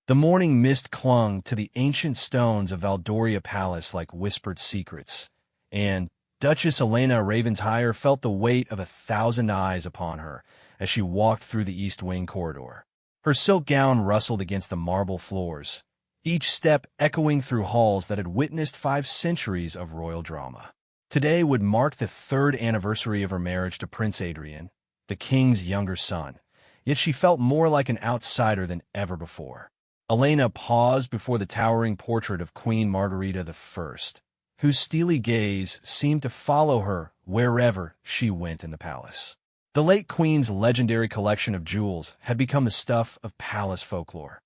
The morning mist clung to the ancient stones of Valdoria Palace like whispered secrets, and Duchess Elena Ravenshire felt the weight of 1,000 eyes upon her as she walked through the East Wing corridor. Her silk gown rustled against the marble floors, each step echoing through halls that had witnessed 5 centuries of royal drama. Today would mark the 3rd anniversary of her marriage to Prince Adrian, the king's younger son, yet she felt more like an outsider than ever before. Elena paused before the towering portrait of Queen Margherita I, whose steely gaze seemed to follow her wherever she went in the palace. The late queen's legendary collection of jewels had become the stuff of palace folklore.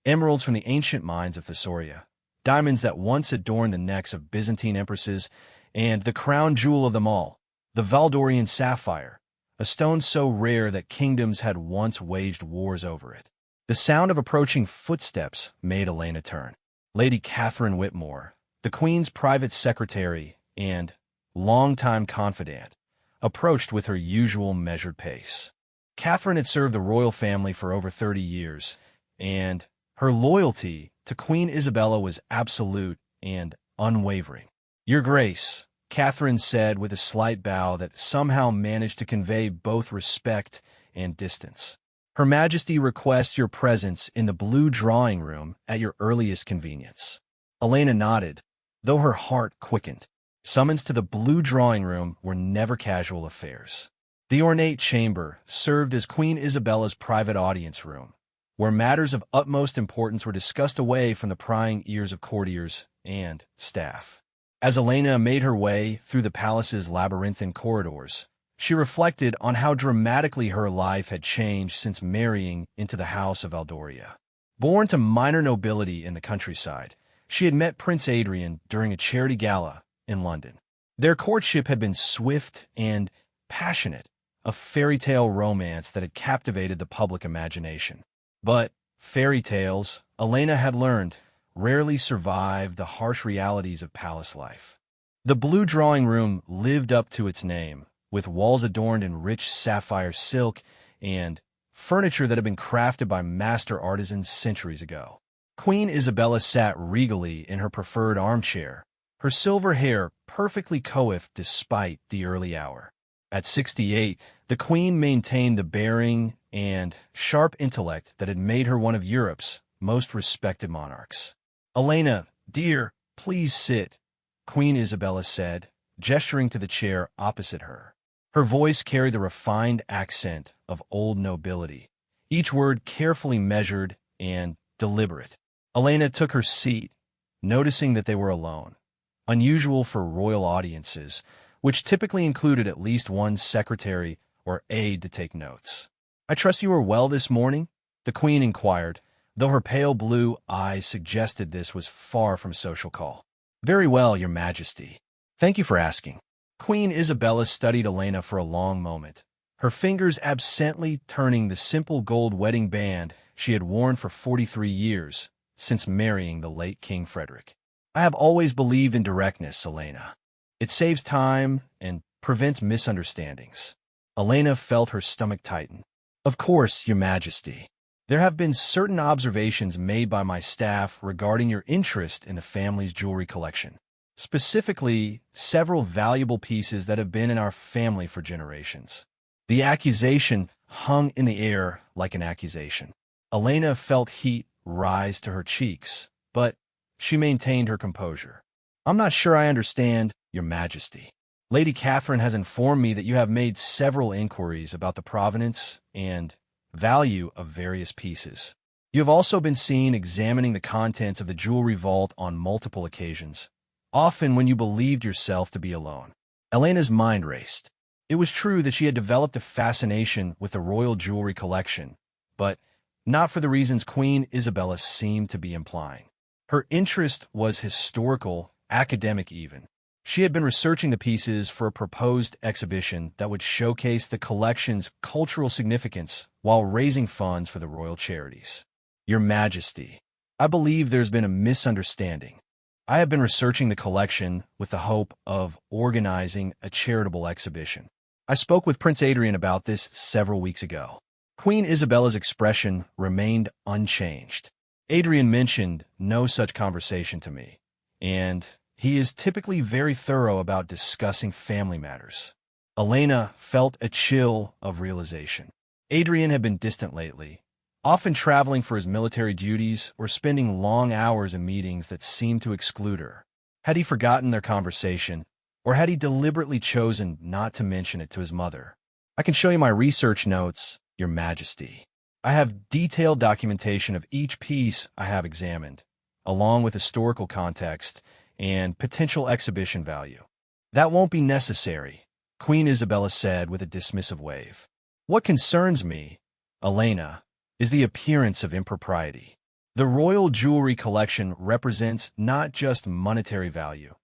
Emeralds from the ancient mines of Thesauria, diamonds that once adorned the necks of Byzantine empresses, and the crown jewel of them all, the Valdorian sapphire, a stone so rare that kingdoms had once waged wars over it. The sound of approaching footsteps made Elena turn. Lady Catherine Whitmore, the Queen's private secretary and longtime confidant, approached with her usual measured pace. Catherine had served the royal family for over 30 years, and her loyalty to Queen Isabella was absolute and unwavering. "Your Grace," Catherine said with a slight bow that somehow managed to convey both respect and distance. "Her Majesty requests your presence in the blue drawing room at your earliest convenience." Elena nodded, though her heart quickened. Summons to the blue drawing room were never casual affairs. The ornate chamber served as Queen Isabella's private audience room, where matters of utmost importance were discussed away from the prying ears of courtiers and staff. As Elena made her way through the palace's labyrinthine corridors, she reflected on how dramatically her life had changed since marrying into the House of Valdoria. Born to minor nobility in the countryside, she had met Prince Adrian during a charity gala in London. Their courtship had been swift and passionate, a fairy tale romance that had captivated the public imagination. But fairy tales, Elena had learned, rarely survive the harsh realities of palace life. The blue drawing room lived up to its name, with walls adorned in rich sapphire silk and furniture that had been crafted by master artisans centuries ago. Queen Isabella sat regally in her preferred armchair, her silver hair perfectly coiffed despite the early hour. At 68, the Queen maintained the bearing and sharp intellect that had made her one of Europe's most respected monarchs. "Elena, dear, please sit," Queen Isabella said, gesturing to the chair opposite her. Her voice carried the refined accent of old nobility, each word carefully measured and deliberate. Elena took her seat, noticing that they were alone, unusual for royal audiences, which typically included at least one secretary or aide to take notes. "I trust you are well this morning?" the Queen inquired, though her pale blue eyes suggested this was far from a social call. "Very well, Your Majesty. Thank you for asking." Queen Isabella studied Elena for a long moment, her fingers absently turning the simple gold wedding band she had worn for 43 years since marrying the late King Frederick. "I have always believed in directness, Elena. It saves time and prevents misunderstandings." Elena felt her stomach tighten. "Of course, Your Majesty. There have been certain observations made by my staff regarding your interest in the family's jewelry collection. Specifically, several valuable pieces that have been in our family for generations." The accusation hung in the air like an accusation. Elena felt heat rise to her cheeks, but she maintained her composure. "I'm not sure I understand, Your Majesty. Lady Catherine has informed me that you have made several inquiries about the provenance and value of various pieces. You have also been seen examining the contents of the jewelry vault on multiple occasions, often when you believed yourself to be alone." Elena's mind raced. It was true that she had developed a fascination with the royal jewelry collection, but not for the reasons Queen Isabella seemed to be implying. Her interest was historical, academic even. She had been researching the pieces for a proposed exhibition that would showcase the collection's cultural significance while raising funds for the royal charities. "Your Majesty, I believe there's been a misunderstanding. I have been researching the collection with the hope of organizing a charitable exhibition. I spoke with Prince Adrian about this several weeks ago." Queen Isabella's expression remained unchanged. Adrian mentioned no such conversation to me, and he is typically very thorough about discussing family matters. Elena felt a chill of realization. Adrian had been distant lately, often traveling for his military duties or spending long hours in meetings that seemed to exclude her. Had he forgotten their conversation, or had he deliberately chosen not to mention it to his mother? I can show you my research notes, Your Majesty. I have detailed documentation of each piece I have examined, along with historical context and potential exhibition value. That won't be necessary, Queen Isabella said with a dismissive wave. What concerns me, Elena, is the appearance of impropriety. The royal jewelry collection represents not just monetary value,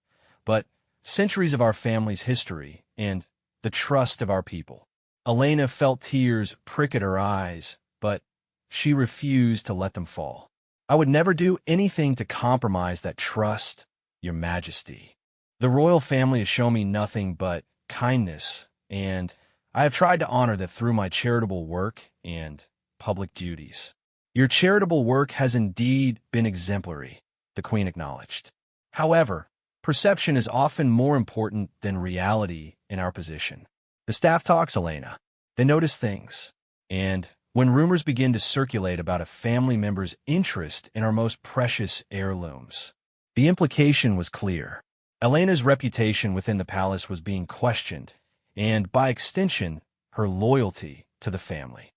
but centuries of our family's history and the trust of our people. Elena felt tears prick at her eyes, but she refused to let them fall. I would never do anything to compromise that trust, Your Majesty. The royal family has shown me nothing but kindness, and I have tried to honor that through my charitable work and public duties. Your charitable work has indeed been exemplary, the Queen acknowledged. However, perception is often more important than reality in our position. The staff talks, Elena. They notice things. And when rumors begin to circulate about a family member's interest in our most precious heirlooms, the implication was clear. Elena's reputation within the palace was being questioned, and by extension, her loyalty to the family.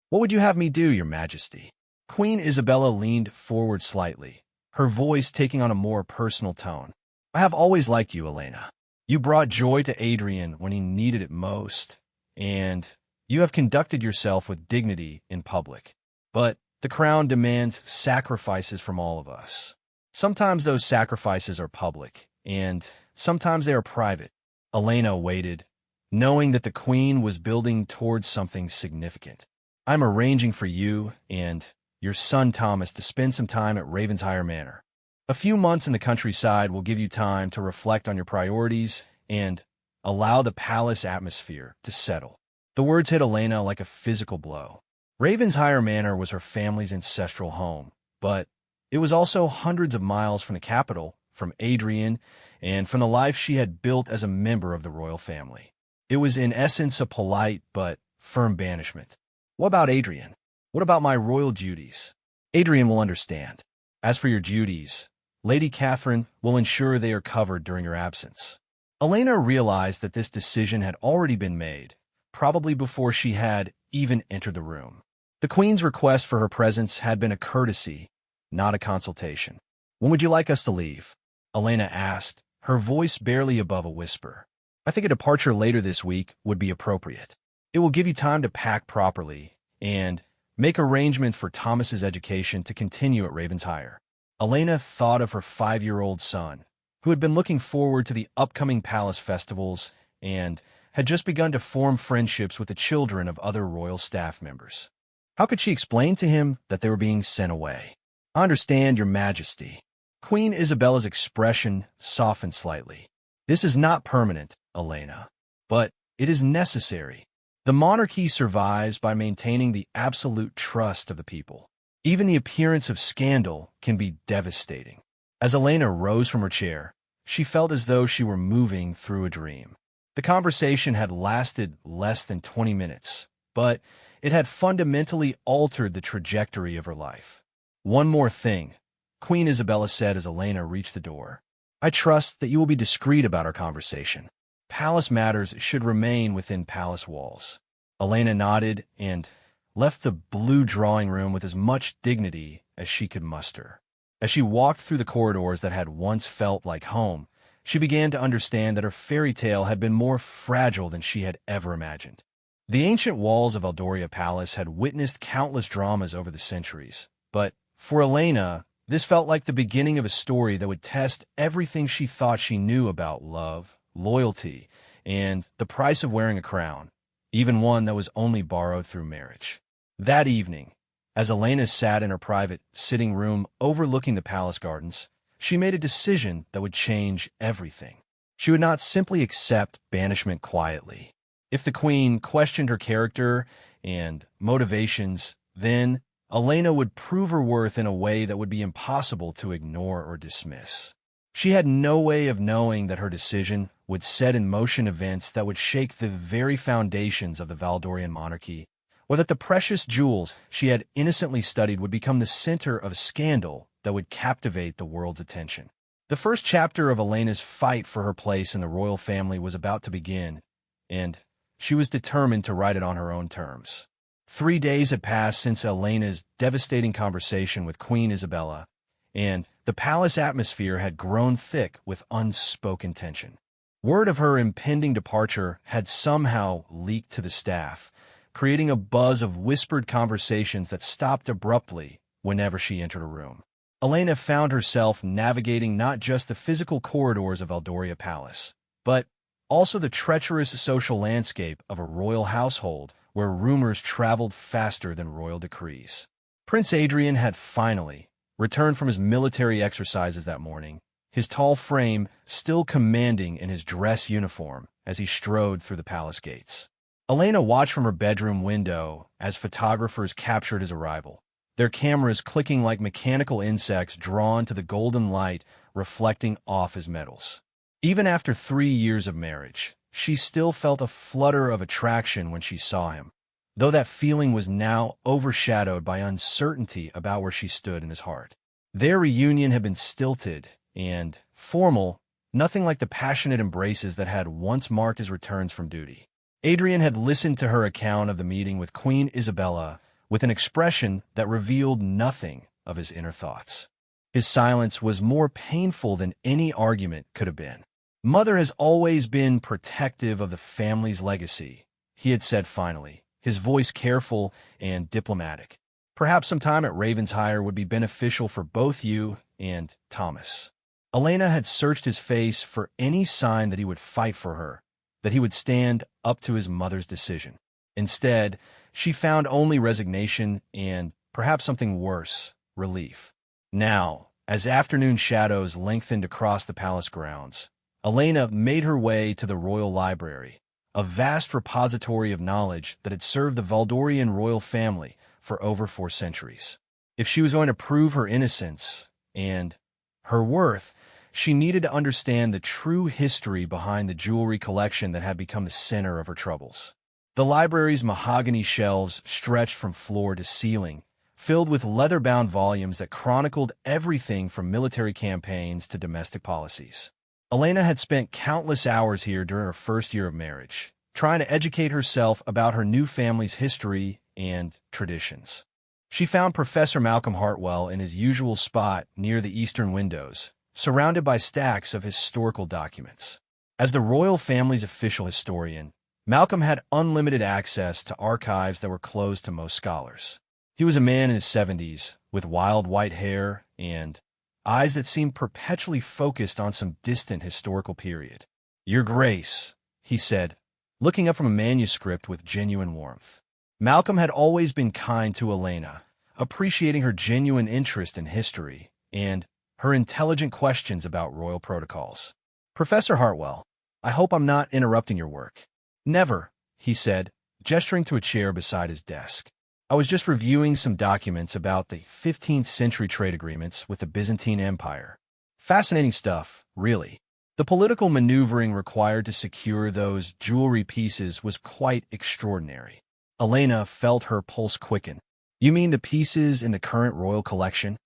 What would you have me do, Your Majesty? Queen Isabella leaned forward slightly, her voice taking on a more personal tone. I have always liked you, Elena. You brought joy to Adrian when he needed it most, and you have conducted yourself with dignity in public. But the crown demands sacrifices from all of us. Sometimes those sacrifices are public, and sometimes they are private. Elena waited, knowing that the Queen was building towards something significant. I'm arranging for you and your son Thomas to spend some time at Ravensshire Manor. A few months in the countryside will give you time to reflect on your priorities and allow the palace atmosphere to settle. The words hit Elena like a physical blow. Ravensshire Manor was her family's ancestral home, but it was also hundreds of miles from the capital, from Adrian, and from the life she had built as a member of the royal family. It was in essence a polite but firm banishment. What about Adrian? What about my royal duties? Adrian will understand. As for your duties, Lady Catherine will ensure they are covered during your absence. Elena realized that this decision had already been made, probably before she had even entered the room. The Queen's request for her presence had been a courtesy, not a consultation. When would you like us to leave? Elena asked, her voice barely above a whisper. I think a departure later this week would be appropriate. It will give you time to pack properly and make arrangements for Thomas's education to continue at Ravensshire. Elena thought of her 5-year-old son, who had been looking forward to the upcoming palace festivals and had just begun to form friendships with the children of other royal staff members. How could she explain to him that they were being sent away? I understand, Your Majesty. Queen Isabella's expression softened slightly. This is not permanent, Elena, but it is necessary. The monarchy survives by maintaining the absolute trust of the people. Even the appearance of scandal can be devastating. As Elena rose from her chair, she felt as though she were moving through a dream. The conversation had lasted less than 20 minutes, but it had fundamentally altered the trajectory of her life. One more thing, Queen Isabella said as Elena reached the door. I trust that you will be discreet about our conversation. Palace matters should remain within palace walls. Elena nodded and left the blue drawing room with as much dignity as she could muster. As she walked through the corridors that had once felt like home, she began to understand that her fairy tale had been more fragile than she had ever imagined. The ancient walls of Eldoria Palace had witnessed countless dramas over the centuries, but for Elena, this felt like the beginning of a story that would test everything she thought she knew about love, loyalty, and the price of wearing a crown, even one that was only borrowed through marriage. That evening, as Elena sat in her private sitting room overlooking the palace gardens, she made a decision that would change everything. She would not simply accept banishment quietly. If the Queen questioned her character and motivations, then Elena would prove her worth in a way that would be impossible to ignore or dismiss. She had no way of knowing that her decision would set in motion events that would shake the very foundations of the Valdorian monarchy, or that the precious jewels she had innocently studied would become the center of a scandal that would captivate the world's attention. The first chapter of Elena's fight for her place in the royal family was about to begin, and she was determined to write it on her own terms. 3 days had passed since Elena's devastating conversation with Queen Isabella, and the palace atmosphere had grown thick with unspoken tension. Word of her impending departure had somehow leaked to the staff, creating a buzz of whispered conversations that stopped abruptly whenever she entered a room. Elena found herself navigating not just the physical corridors of Valdoria Palace, but also the treacherous social landscape of a royal household where rumors traveled faster than royal decrees. Prince Adrian had finally returned from his military exercises that morning, his tall frame still commanding in his dress uniform as he strode through the palace gates. Elena watched from her bedroom window as photographers captured his arrival, their cameras clicking like mechanical insects drawn to the golden light reflecting off his medals. Even after 3 years of marriage, she still felt a flutter of attraction when she saw him, though that feeling was now overshadowed by uncertainty about where she stood in his heart. Their reunion had been stilted and formal, nothing like the passionate embraces that had once marked his returns from duty. Adrian had listened to her account of the meeting with Queen Isabella with an expression that revealed nothing of his inner thoughts. His silence was more painful than any argument could have been. "Mother has always been protective of the family's legacy," he had said finally, his voice careful and diplomatic. "Perhaps some time at Ravenshire would be beneficial for both you and Thomas." Elena had searched his face for any sign that he would fight for her, that he would stand up to his mother's decision. Instead, she found only resignation and, perhaps something worse, relief. Now, as afternoon shadows lengthened across the palace grounds, Elena made her way to the royal library, a vast repository of knowledge that had served the Valdorian royal family for over 4 centuries. If she was going to prove her innocence and her worth, she needed to understand the true history behind the jewelry collection that had become the center of her troubles. The library's mahogany shelves stretched from floor to ceiling, filled with leather-bound volumes that chronicled everything from military campaigns to domestic policies. Elena had spent countless hours here during her first year of marriage, trying to educate herself about her new family's history and traditions. She found Professor Malcolm Hartwell in his usual spot near the eastern windows, surrounded by stacks of historical documents. As the royal family's official historian, Malcolm had unlimited access to archives that were closed to most scholars. He was a man in his 70s, with wild white hair and eyes that seemed perpetually focused on some distant historical period. "Your Grace," he said, looking up from a manuscript with genuine warmth. Malcolm had always been kind to Elena, appreciating her genuine interest in history and her intelligent questions about royal protocols. "Professor Hartwell, I hope I'm not interrupting your work." "Never," he said, gesturing to a chair beside his desk. "I was just reviewing some documents about the 15th century trade agreements with the Byzantine Empire. Fascinating stuff, really. The political maneuvering required to secure those jewelry pieces was quite extraordinary." Elena felt her pulse quicken. "You mean the pieces in the current royal collection?"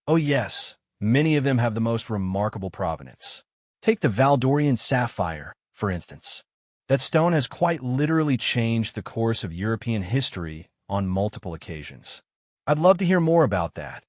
"Oh yes, many of them have the most remarkable provenance. Take the Valdorian sapphire, for instance. That stone has quite literally changed the course of European history on multiple occasions." "I'd love to hear more about that,"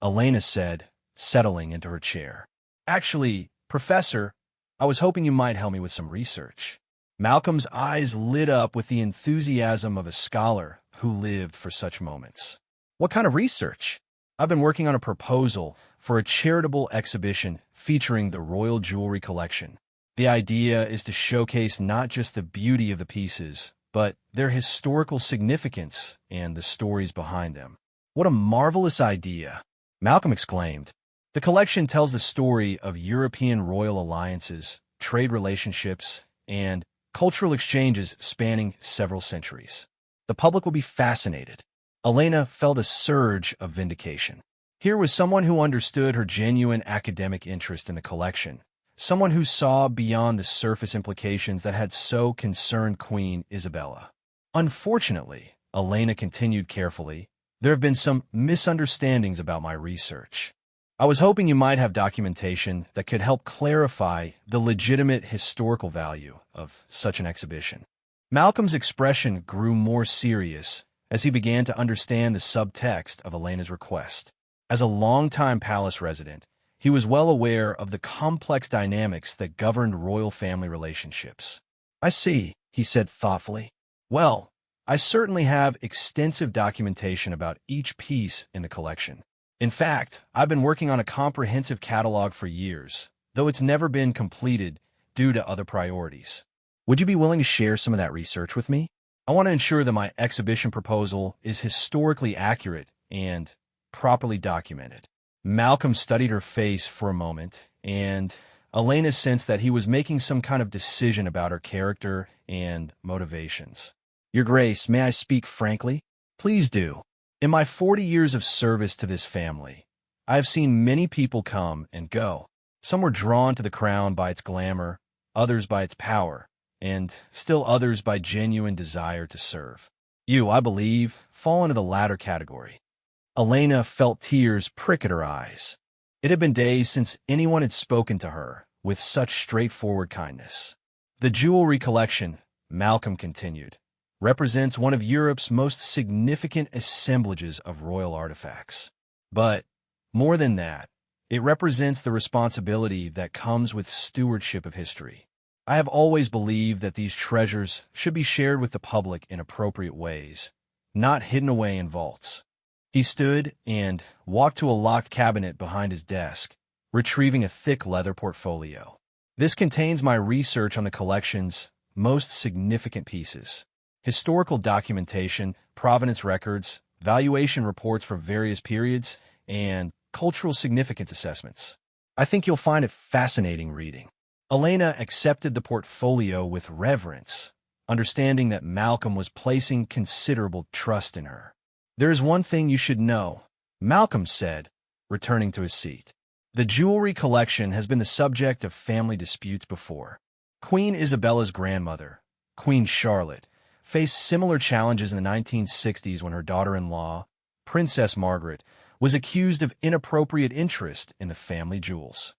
Elena said, settling into her chair. "Actually, Professor, I was hoping you might help me with some research." Malcolm's eyes lit up with the enthusiasm of a scholar who lived for such moments. "What kind of research?" "I've been working on a proposal for a charitable exhibition featuring the royal jewelry collection. The idea is to showcase not just the beauty of the pieces, but their historical significance and the stories behind them." "What a marvelous idea!" Malcolm exclaimed. "The collection tells the story of European royal alliances, trade relationships, and cultural exchanges spanning several centuries. The public will be fascinated." Elena felt a surge of vindication. Here was someone who understood her genuine academic interest in the collection, someone who saw beyond the surface implications that had so concerned Queen Isabella. Unfortunately, Elena continued carefully, there have been some misunderstandings about my research. I was hoping you might have documentation that could help clarify the legitimate historical value of such an exhibition. Malcolm's expression grew more serious as he began to understand the subtext of Elena's request. As a longtime palace resident, he was well aware of the complex dynamics that governed royal family relationships. I see, he said thoughtfully. Well, I certainly have extensive documentation about each piece in the collection. In fact, I've been working on a comprehensive catalog for years, though it's never been completed due to other priorities. Would you be willing to share some of that research with me? I want to ensure that my exhibition proposal is historically accurate and properly documented. Malcolm studied her face for a moment, and Elena sensed that he was making some kind of decision about her character and motivations. Your Grace, may I speak frankly? Please do. In my 40 years of service to this family, I have seen many people come and go. Some were drawn to the crown by its glamour, others by its power, and still others by genuine desire to serve. You, I believe, fall into the latter category. Elena felt tears prick at her eyes. It had been days since anyone had spoken to her with such straightforward kindness. The jewelry collection, Malcolm continued, represents one of Europe's most significant assemblages of royal artifacts. But, more than that, it represents the responsibility that comes with stewardship of history. I have always believed that these treasures should be shared with the public in appropriate ways, not hidden away in vaults. He stood and walked to a locked cabinet behind his desk, retrieving a thick leather portfolio. This contains my research on the collection's most significant pieces. Historical documentation, provenance records, valuation reports for various periods, and cultural significance assessments. I think you'll find it fascinating reading. Elena accepted the portfolio with reverence, understanding that Malcolm was placing considerable trust in her. There is one thing you should know, Malcolm said, returning to his seat. The jewelry collection has been the subject of family disputes before. Queen Isabella's grandmother, Queen Charlotte, faced similar challenges in the 1960s when her daughter-in-law, Princess Margaret, was accused of inappropriate interest in the family jewels.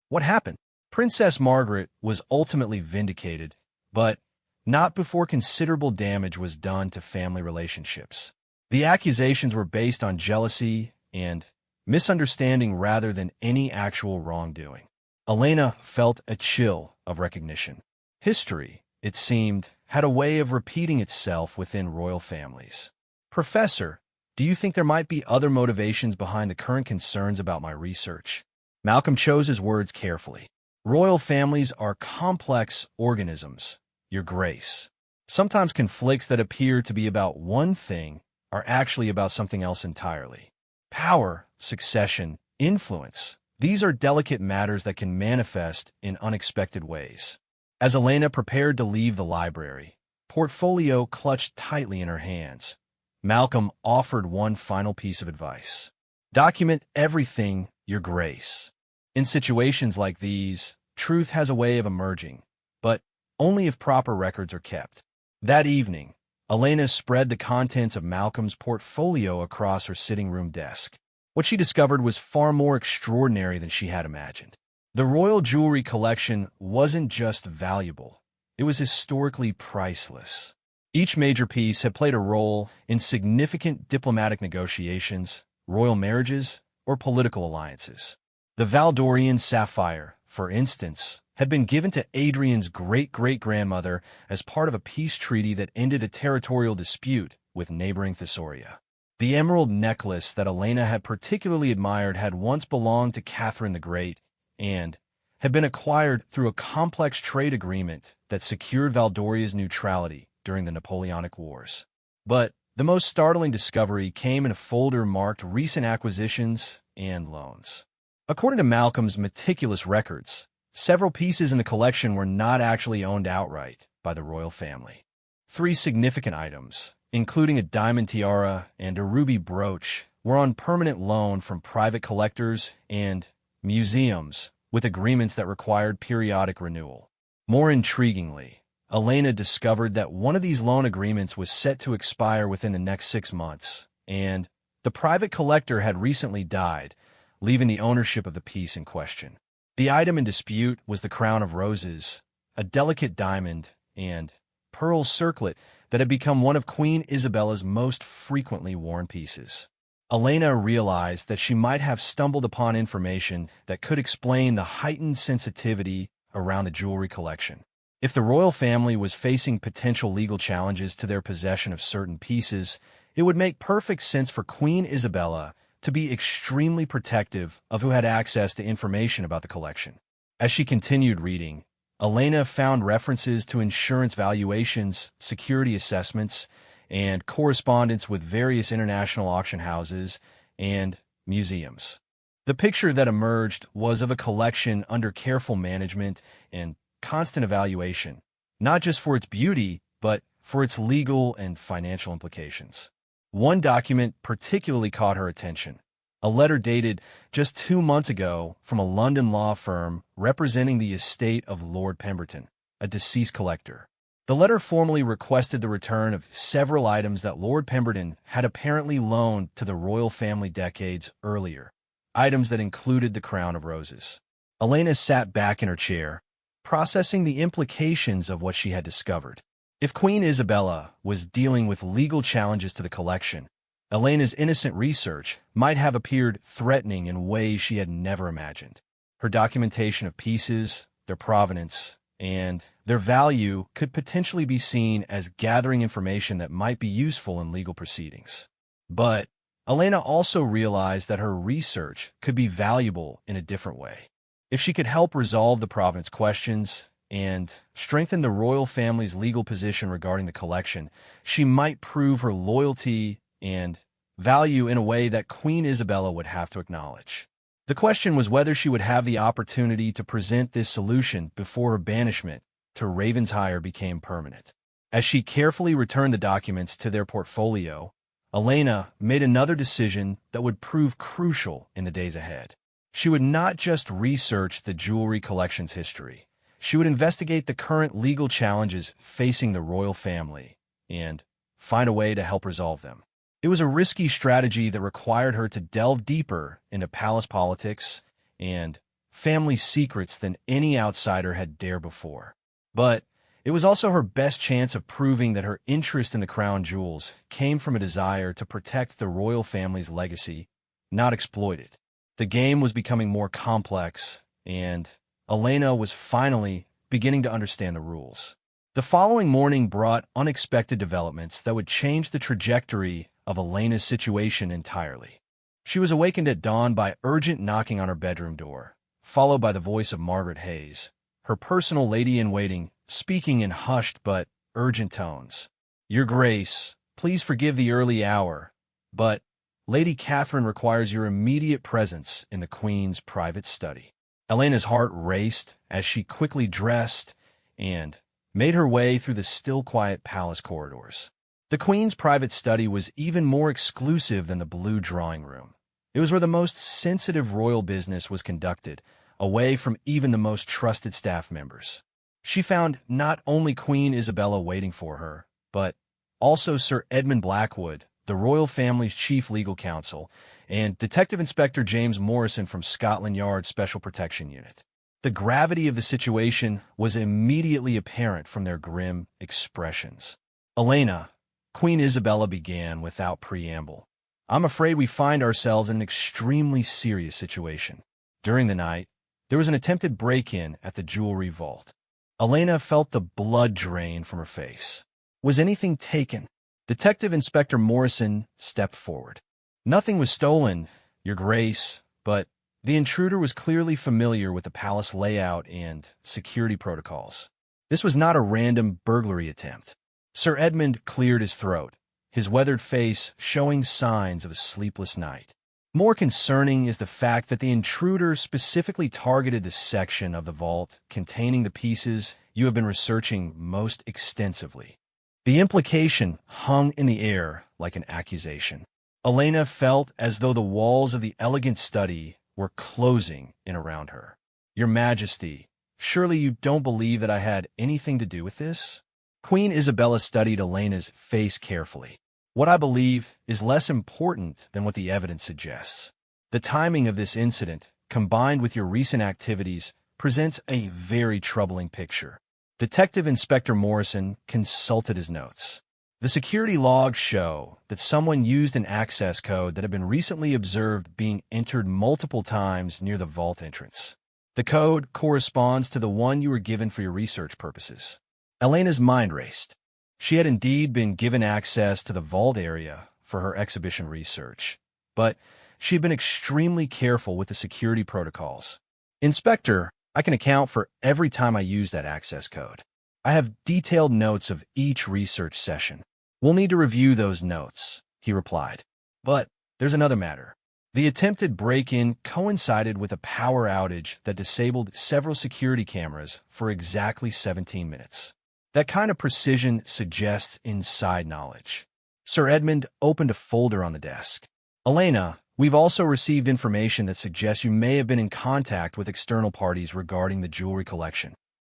What happened? Princess Margaret was ultimately vindicated, but not before considerable damage was done to family relationships. The accusations were based on jealousy and misunderstanding rather than any actual wrongdoing. Elena felt a chill of recognition. History, it seemed, had a way of repeating itself within royal families. Professor, do you think there might be other motivations behind the current concerns about my research? Malcolm chose his words carefully. Royal families are complex organisms, Your Grace. Sometimes conflicts that appear to be about one thing are actually about something else entirely. Power, succession, influence. These are delicate matters that can manifest in unexpected ways. As Elena prepared to leave the library, portfolio clutched tightly in her hands, Malcolm offered one final piece of advice. Document everything, Your Grace. In situations like these, truth has a way of emerging, but only if proper records are kept. That evening, Elena spread the contents of Malcolm's portfolio across her sitting room desk. What she discovered was far more extraordinary than she had imagined. The royal jewelry collection wasn't just valuable, it was historically priceless. Each major piece had played a role in significant diplomatic negotiations, royal marriages, or political alliances. The Valdorian sapphire, for instance, had been given to Adrian's great-great-grandmother as part of a peace treaty that ended a territorial dispute with neighboring Thesauria. The emerald necklace that Elena had particularly admired had once belonged to Catherine the Great and had been acquired through a complex trade agreement that secured Valdoria's neutrality during the Napoleonic Wars. But the most startling discovery came in a folder marked Recent Acquisitions and Loans. According to Malcolm's meticulous records, several pieces in the collection were not actually owned outright by the royal family. 3 significant items, including a diamond tiara and a ruby brooch, were on permanent loan from private collectors and museums, with agreements that required periodic renewal. More intriguingly, Elena discovered that one of these loan agreements was set to expire within the next 6 months, and the private collector had recently died, leaving the ownership of the piece in question. The item in dispute was the crown of roses, a delicate diamond and pearl circlet that had become one of Queen Isabella's most frequently worn pieces. Elena realized that she might have stumbled upon information that could explain the heightened sensitivity around the jewelry collection. If the royal family was facing potential legal challenges to their possession of certain pieces, it would make perfect sense for Queen Isabella to be extremely protective of who had access to information about the collection. As she continued reading, Elena found references to insurance valuations, security assessments, and correspondence with various international auction houses and museums. The picture that emerged was of a collection under careful management and constant evaluation, not just for its beauty, but for its legal and financial implications. One document particularly caught her attention, a letter dated just 2 months ago from a London law firm representing the estate of Lord Pemberton, a deceased collector. The letter formally requested the return of several items that Lord Pemberton had apparently loaned to the royal family decades earlier, items that included the crown of roses. Elena sat back in her chair, processing the implications of what she had discovered. If Queen Isabella was dealing with legal challenges to the collection, Elena's innocent research might have appeared threatening in ways she had never imagined. Her documentation of pieces, their provenance, and their value could potentially be seen as gathering information that might be useful in legal proceedings. But Elena also realized that her research could be valuable in a different way. If she could help resolve the provenance questions and strengthen the royal family's legal position regarding the collection, she might prove her loyalty and value in a way that Queen Isabella would have to acknowledge. The question was whether she would have the opportunity to present this solution before her banishment to Ravenshire became permanent. As she carefully returned the documents to their portfolio, Elena made another decision that would prove crucial in the days ahead. She would not just research the jewelry collection's history. She would investigate the current legal challenges facing the royal family and find a way to help resolve them. It was a risky strategy that required her to delve deeper into palace politics and family secrets than any outsider had dared before. But it was also her best chance of proving that her interest in the crown jewels came from a desire to protect the royal family's legacy, not exploit it. The game was becoming more complex, and Elena was finally beginning to understand the rules. The following morning brought unexpected developments that would change the trajectory of Elena's situation entirely. She was awakened at dawn by urgent knocking on her bedroom door, followed by the voice of Margaret Hayes, her personal lady-in-waiting, speaking in hushed but urgent tones. "Your Grace, please forgive the early hour, but Lady Catherine requires your immediate presence in the Queen's private study." Elena's heart raced as she quickly dressed and made her way through the still quiet palace corridors. The Queen's private study was even more exclusive than the blue drawing room. It was where the most sensitive royal business was conducted, away from even the most trusted staff members. She found not only Queen Isabella waiting for her, but also Sir Edmund Blackwood, the royal family's chief legal counsel, and Detective Inspector James Morrison from Scotland Yard's Special Protection Unit. The gravity of the situation was immediately apparent from their grim expressions. "Elena," Queen Isabella began without preamble, "I'm afraid we find ourselves in an extremely serious situation. During the night, there was an attempted break-in at the jewelry vault." Elena felt the blood drain from her face. "Was anything taken?" Detective Inspector Morrison stepped forward. "Nothing was stolen, Your Grace, but the intruder was clearly familiar with the palace layout and security protocols. This was not a random burglary attempt." Sir Edmund cleared his throat, his weathered face showing signs of a sleepless night. "More concerning is the fact that the intruder specifically targeted the section of the vault containing the pieces you have been researching most extensively. The implication hung in the air like an accusation. Elena felt as though the walls of the elegant study were closing in around her. "Your Majesty, surely you don't believe that I had anything to do with this?" Queen Isabella studied Elena's face carefully. "What I believe is less important than what the evidence suggests. The timing of this incident, combined with your recent activities, presents a very troubling picture." Detective Inspector Morrison consulted his notes. The security logs show that someone used an access code that had been recently observed being entered multiple times near the vault entrance. The code corresponds to the one you were given for your research purposes. Elena's mind raced. She had indeed been given access to the vault area for her exhibition research, but she had been extremely careful with the security protocols. "Inspector, I can account for every time I use that access code. I have detailed notes of each research session." "We'll need to review those notes," he replied. "But there's another matter. The attempted break-in coincided with a power outage that disabled several security cameras for exactly 17 minutes. That kind of precision suggests inside knowledge." Sir Edmund opened a folder on the desk. "Elena, we've also received information that suggests you may have been in contact with external parties regarding the jewelry collection."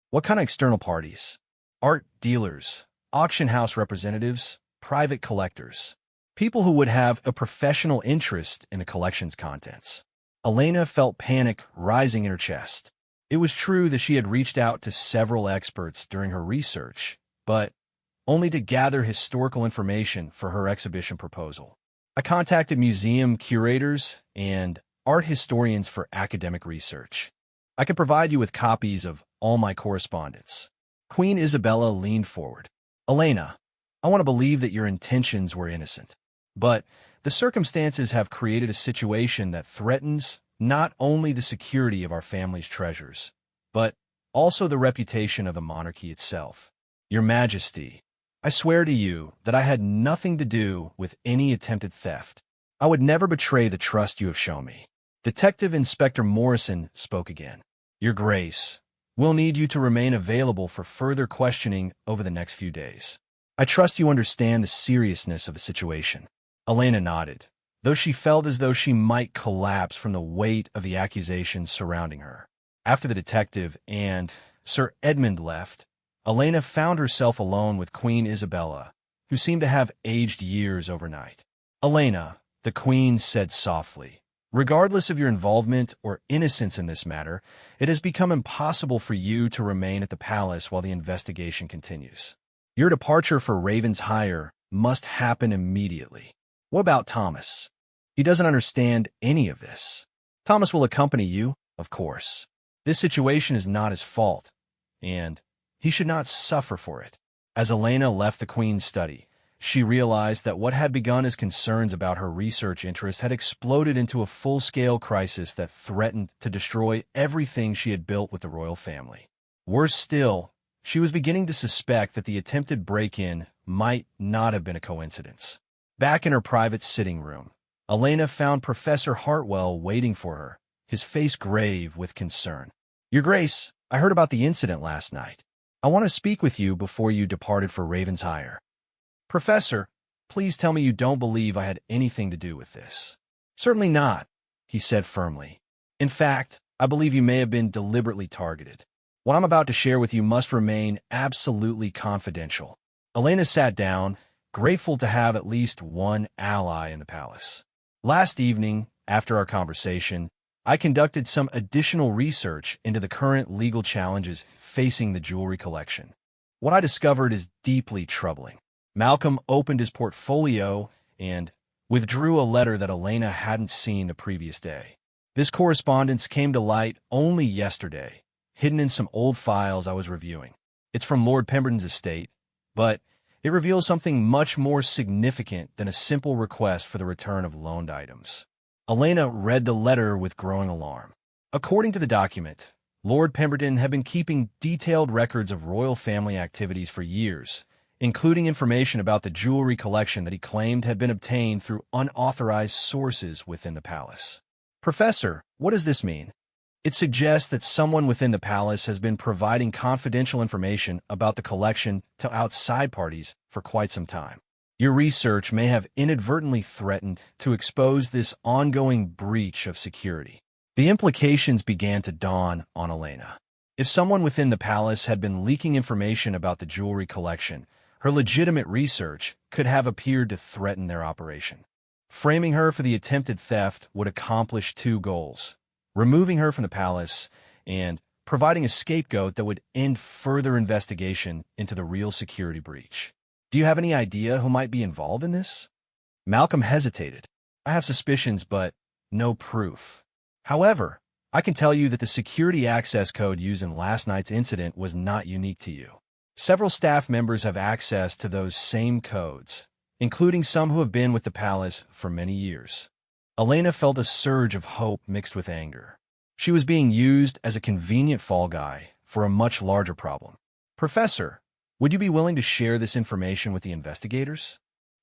"What kind of external parties?" "Art dealers, auction house representatives, private collectors. People who would have a professional interest in the collection's contents." Elena felt panic rising in her chest. It was true that she had reached out to several experts during her research, but only to gather historical information for her exhibition proposal. "I contacted museum curators and art historians for academic research. I can provide you with copies of all my correspondence." Queen Isabella leaned forward. "Elena, I want to believe that your intentions were innocent, but the circumstances have created a situation that threatens not only the security of our family's treasures, but also the reputation of the monarchy itself. Your Majesty, I swear to you that I had nothing to do with any attempted theft. I would never betray the trust you have shown me." Detective Inspector Morrison spoke again. "Your Grace, we'll need you to remain available for further questioning over the next few days. I trust you understand the seriousness of the situation." Elena nodded, though she felt as though she might collapse from the weight of the accusations surrounding her. After the detective and Sir Edmund left, Elena found herself alone with Queen Isabella, who seemed to have aged years overnight. "Elena," the Queen said softly, "regardless of your involvement or innocence in this matter, it has become impossible for you to remain at the palace while the investigation continues. Your departure for Raven's Hire must happen immediately." "What about Thomas? He doesn't understand any of this." "Thomas will accompany you, of course. This situation is not his fault, and he should not suffer for it." As Elena left the Queen's study, she realized that what had begun as concerns about her research interests had exploded into a full-scale crisis that threatened to destroy everything she had built with the royal family. Worse still, she was beginning to suspect that the attempted break-in might not have been a coincidence. Back in her private sitting room, Elena found Professor Hartwell waiting for her, his face grave with concern. "Your Grace, I heard about the incident last night. I want to speak with you before you departed for Raven's Hire." "Professor, please tell me you don't believe I had anything to do with this." "Certainly not," he said firmly. "In fact, I believe you may have been deliberately targeted. What I'm about to share with you must remain absolutely confidential." Elena sat down, grateful to have at least one ally in the palace. "Last evening, after our conversation, I conducted some additional research into the current legal challenges facing the jewelry collection. What I discovered is deeply troubling." Malcolm opened his portfolio and withdrew a letter that Elena hadn't seen the previous day. "This correspondence came to light only yesterday, hidden in some old files I was reviewing. It's from Lord Pemberton's estate, but it reveals something much more significant than a simple request for the return of loaned items." Elena read the letter with growing alarm. According to the document, Lord Pemberton had been keeping detailed records of royal family activities for years, including information about the jewelry collection that he claimed had been obtained through unauthorized sources within the palace. "Professor, what does this mean?" It suggests that someone within the palace has been providing confidential information about the collection to outside parties for quite some time. Your research may have inadvertently threatened to expose this ongoing breach of security. The implications began to dawn on Elena. If someone within the palace had been leaking information about the jewelry collection, her legitimate research could have appeared to threaten their operation. Framing her for the attempted theft would accomplish two goals: removing her from the palace and providing a scapegoat that would end further investigation into the real security breach. Do you have any idea who might be involved in this? Malcolm hesitated. I have suspicions, but no proof. However, I can tell you that the security access code used in last night's incident was not unique to you. Several staff members have access to those same codes, including some who have been with the palace for many years. Elena felt a surge of hope mixed with anger. She was being used as a convenient fall guy for a much larger problem. Professor, would you be willing to share this information with the investigators?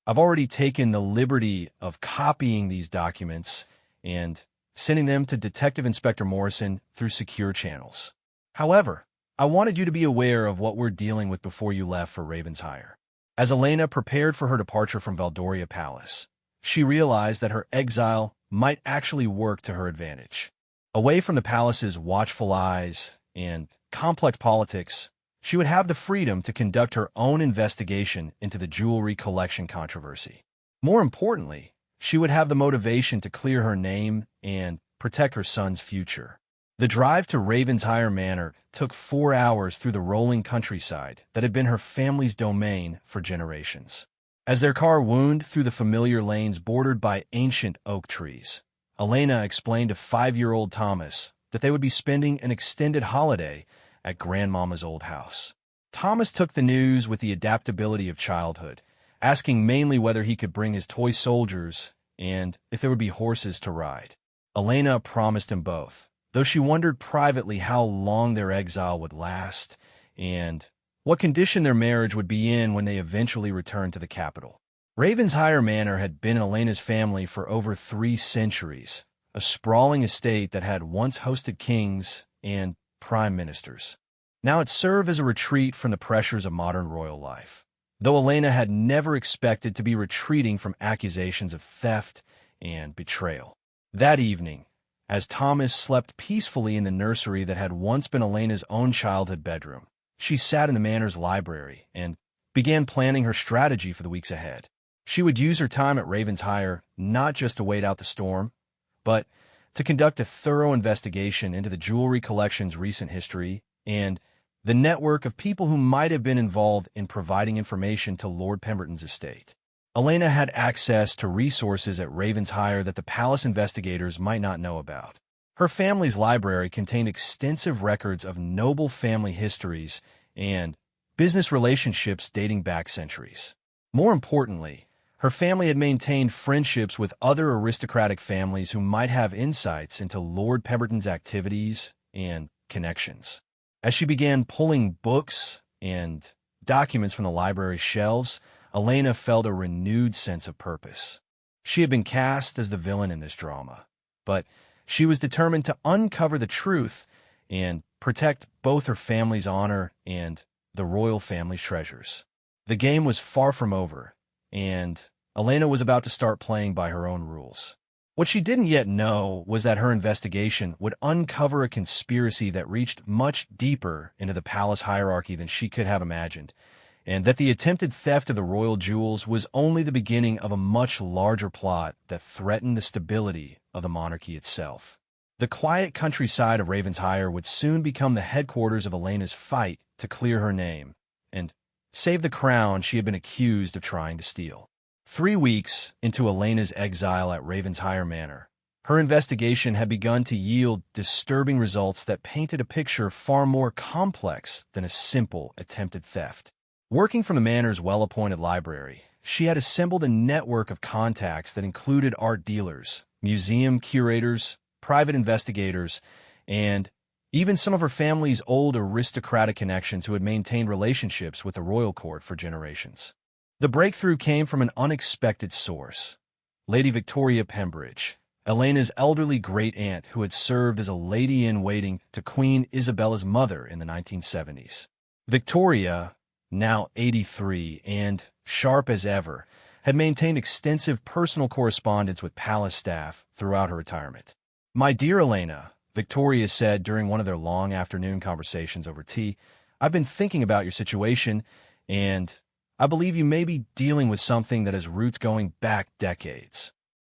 I've already taken the liberty of copying these documents and sending them to Detective Inspector Morrison through secure channels. However, I wanted you to be aware of what we're dealing with before you left for Ravensire. As Elena prepared for her departure from Valdoria Palace, she realized that her exile might actually work to her advantage. Away from the palace's watchful eyes and complex politics, she would have the freedom to conduct her own investigation into the jewelry collection controversy. More importantly, she would have the motivation to clear her name and protect her son's future. The drive to Ravensire Manor took 4 hours through the rolling countryside that had been her family's domain for generations. As their car wound through the familiar lanes bordered by ancient oak trees, Elena explained to 5-year-old Thomas that they would be spending an extended holiday at Grandmama's old house. Thomas took the news with the adaptability of childhood, asking mainly whether he could bring his toy soldiers and if there would be horses to ride. Elena promised him both, though she wondered privately how long their exile would last and what condition their marriage would be in when they eventually returned to the capital. Ravensire Manor had been in Elena's family for over 3 centuries, a sprawling estate that had once hosted kings and prime ministers. Now it served as a retreat from the pressures of modern royal life, though Elena had never expected to be retreating from accusations of theft and betrayal. That evening, as Thomas slept peacefully in the nursery that had once been Elena's own childhood bedroom, she sat in the manor's library and began planning her strategy for the weeks ahead. She would use her time at Ravensire not just to wait out the storm, but to conduct a thorough investigation into the jewelry collection's recent history and the network of people who might have been involved in providing information to Lord Pemberton's estate. Elena had access to resources at Ravensire that the palace investigators might not know about. Her family's library contained extensive records of noble family histories and business relationships dating back centuries. More importantly, her family had maintained friendships with other aristocratic families who might have insights into Lord Pemberton's activities and connections. As she began pulling books and documents from the library's shelves, Elena felt a renewed sense of purpose. She had been cast as the villain in this drama, but she was determined to uncover the truth and protect both her family's honor and the royal family's treasures. The game was far from over, and Elena was about to start playing by her own rules. What she didn't yet know was that her investigation would uncover a conspiracy that reached much deeper into the palace hierarchy than she could have imagined, and that the attempted theft of the royal jewels was only the beginning of a much larger plot that threatened the stability of the monarchy itself. The quiet countryside of Ravensire would soon become the headquarters of Elena's fight to clear her name and save the crown she had been accused of trying to steal. 3 weeks into Elena's exile at Ravensire Manor, her investigation had begun to yield disturbing results that painted a picture far more complex than a simple attempted theft. Working from the manor's well-appointed library, she had assembled a network of contacts that included art dealers, museum curators, private investigators, and even some of her family's old aristocratic connections who had maintained relationships with the royal court for generations. The breakthrough came from an unexpected source: Lady Victoria Pembridge, Elena's elderly great-aunt who had served as a lady-in-waiting to Queen Isabella's mother in the 1970s. Victoria, now 83 and sharp as ever, had maintained extensive personal correspondence with palace staff throughout her retirement. "My dear Elena," Victoria said during one of their long afternoon conversations over tea, "I've been thinking about your situation, and I believe you may be dealing with something that has roots going back decades."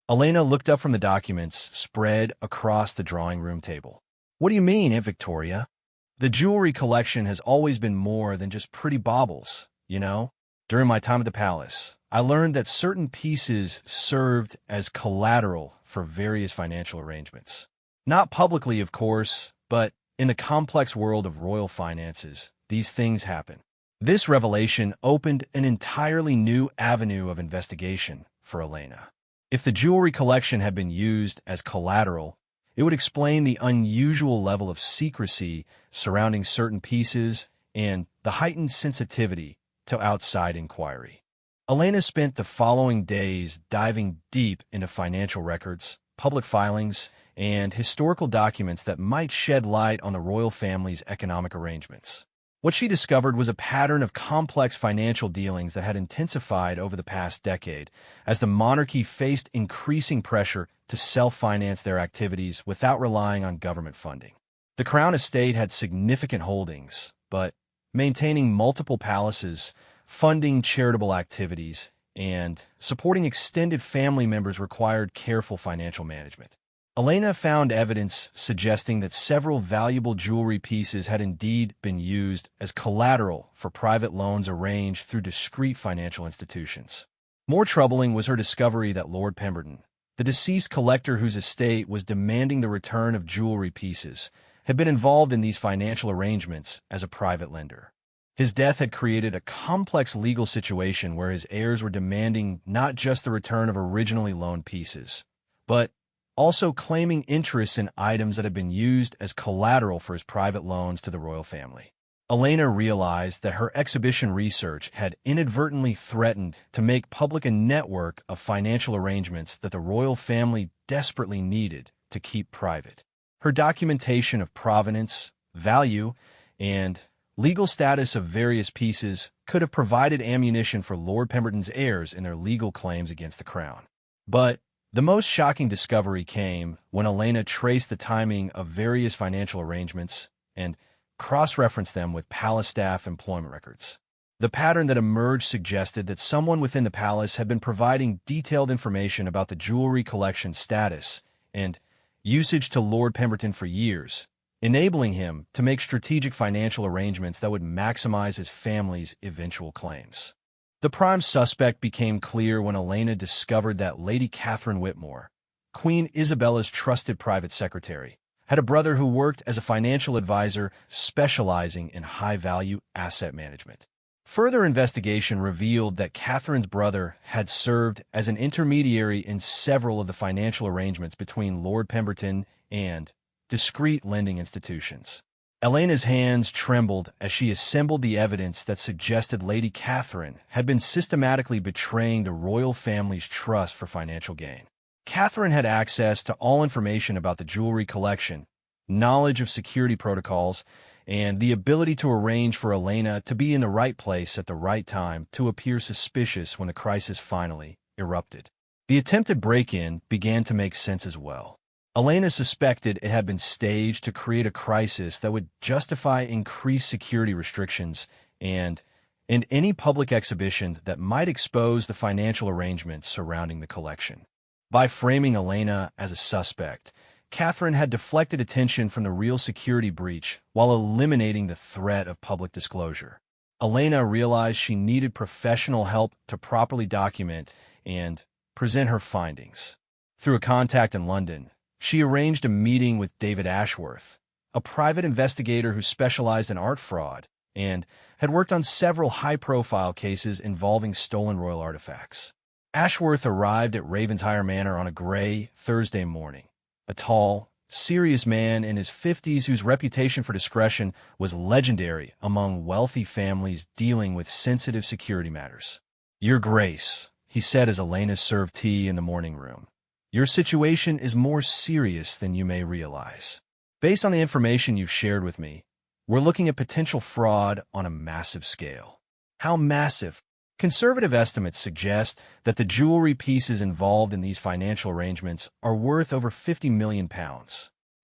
Elena looked up from the documents spread across the drawing room table. "What do you mean, Aunt Victoria?" "The jewelry collection has always been more than just pretty baubles, you know? During my time at the palace, I learned that certain pieces served as collateral for various financial arrangements. Not publicly, of course, but in the complex world of royal finances, these things happen." This revelation opened an entirely new avenue of investigation for Elena. If the jewelry collection had been used as collateral, it would explain the unusual level of secrecy surrounding certain pieces and the heightened sensitivity to outside inquiry. Elena spent the following days diving deep into financial records, public filings, and historical documents that might shed light on the royal family's economic arrangements. What she discovered was a pattern of complex financial dealings that had intensified over the past decade as the monarchy faced increasing pressure to self-finance their activities without relying on government funding. The Crown Estate had significant holdings, but maintaining multiple palaces, funding charitable activities, and supporting extended family members required careful financial management. Elena found evidence suggesting that several valuable jewelry pieces had indeed been used as collateral for private loans arranged through discreet financial institutions. More troubling was her discovery that Lord Pemberton, the deceased collector whose estate was demanding the return of jewelry pieces, had been involved in these financial arrangements as a private lender. His death had created a complex legal situation where his heirs were demanding not just the return of originally loaned pieces, but also claiming interests in items that had been used as collateral for his private loans to the royal family. Elena realized that her exhibition research had inadvertently threatened to make public a network of financial arrangements that the royal family desperately needed to keep private. Her documentation of provenance, value, and legal status of various pieces could have provided ammunition for Lord Pemberton's heirs in their legal claims against the crown. But the most shocking discovery came when Elena traced the timing of various financial arrangements and cross-referenced them with palace staff employment records. The pattern that emerged suggested that someone within the palace had been providing detailed information about the jewelry collection's status and usage to Lord Pemberton for years, enabling him to make strategic financial arrangements that would maximize his family's eventual claims. The prime suspect became clear when Elena discovered that Lady Catherine Whitmore, Queen Isabella's trusted private secretary, had a brother who worked as a financial advisor specializing in high-value asset management. Further investigation revealed that Catherine's brother had served as an intermediary in several of the financial arrangements between Lord Pemberton and discreet lending institutions. Elena's hands trembled as she assembled the evidence that suggested Lady Catherine had been systematically betraying the royal family's trust for financial gain. Catherine had access to all information about the jewelry collection, knowledge of security protocols, and the ability to arrange for Elena to be in the right place at the right time to appear suspicious when the crisis finally erupted. The attempted break-in began to make sense as well. Elena suspected it had been staged to create a crisis that would justify increased security restrictions and any public exhibition that might expose the financial arrangements surrounding the collection. By framing Elena as a suspect, Catherine had deflected attention from the real security breach while eliminating the threat of public disclosure. Elena realized she needed professional help to properly document and present her findings. Through a contact in London, she arranged a meeting with David Ashworth, a private investigator who specialized in art fraud and had worked on several high-profile cases involving stolen royal artifacts. Ashworth arrived at Ravenshire Manor on a gray Thursday morning, a tall, serious man in his 50s whose reputation for discretion was legendary among wealthy families dealing with sensitive security matters. "Your Grace," he said as Elena served tea in the morning room, Your situation is more serious than you may realize. Based on the information you've shared with me, we're looking at potential fraud on a massive scale. How massive? Conservative estimates suggest that the jewelry pieces involved in these financial arrangements are worth over £50 million.